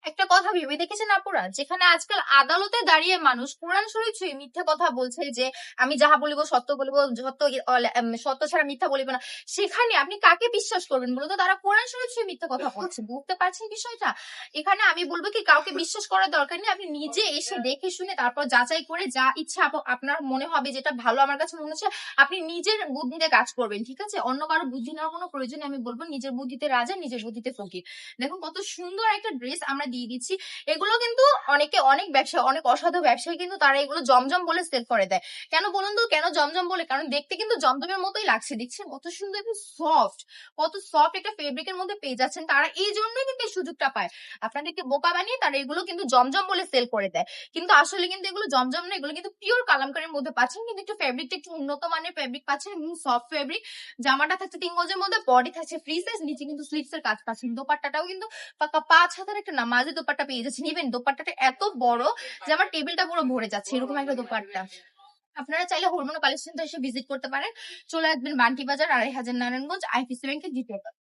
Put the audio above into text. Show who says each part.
Speaker 1: একটা কথা ভেবে দেখেছেন আপুরা, যেখানে আজকাল আদালতে দাঁড়িয়ে মানুষ কোরআন শরীফ ছুঁয়ে মিথ্যা কথা বলছে যে আমি যাহা বলিব সত্য বলিব, সত্য ছাড়া মিথ্যা বলিব না, সেখানে আপনি কাকে বিশ্বাস করবেন বলতো? তারা কোরআন শরীফ ছুঁয়ে মিথ্যা কথা বলছে। বুঝতে পারছেন বিষয়টা? এখানে আমি বলবো কি, কাউকে বিশ্বাস করার দরকার নেই। আপনি নিজে এসে দেখে শুনে তারপর যাচাই করে যা ইচ্ছা আপনার মনে হবে যেটা ভালো, আমার কাছে মনে হচ্ছে আপনি নিজের বুদ্ধিতে কাজ করবেন, ঠিক আছে? অন্য কারো বুদ্ধি নেওয়ার কোনো প্রয়োজন নেই। আমি বলবো নিজের বুদ্ধিতে রাজা, নিজের বুদ্ধিতে ফকির। দেখুন কত সুন্দর একটা ড্রেস আমরা দিয়ে দিচ্ছি। এগুলো কিন্তু অনেক ব্যবসা, অনেক অসাধু ব্যবসায়ী কিন্তু তারা এগুলো জমজম বলে সেল করে দেয়। কেন বলুন তো, কেন জমজম বলে? কারণ দেখতে কিন্তু জমজমের মতোই লাগছে। দেখছেন কত সুন্দর, একটু সফট, কত সফট একটা ফেব্রিকের মধ্যে পেয়ে যাচ্ছেন। তারা এই জন্যই কিন্তু এই সুযোগটা পায় আপনাদেরকে বোকা বানিয়ে। তারা এগুলো কিন্তু জমজম বলে সেল করে দেয়, কিন্তু আসলে কিন্তু এগুলো জমজম না, এগুলো কিন্তু পিওর কালামকারীর মধ্যে পাচ্ছেন। কিন্তু একটু ফেব্রিকটা একটু উন্নত মানের ফেব্রিক পাচ্ছেন এবং সফট ফেব্রিক। জামাটা থাকছে 3 গজের মধ্যে, বডি থাকছে ফ্রি সাইজ, নিচে কিন্তু স্লিভস এর কাজ পাচ্ছেন। দোপাট্টাটাও কিন্তু পাকা 5 হাতের একটা নামাজি দোপাট্টা পেয়ে যাচ্ছেন। ইভেন দোপাট্টাটা এত বড় যে আমার টেবিলটা পুরো ভরে যাচ্ছে, এরকম একটা দোপাট্টা। আপনারা চাইলে হরমোনা কালেকশন এসে ভিজিট করতে পারেন। চলে আসবেন বান্টি বাজার, 2500 নারায়ণগঞ্জ, আইপিসি ব্যাংকের দ্বিতীয় তলায়।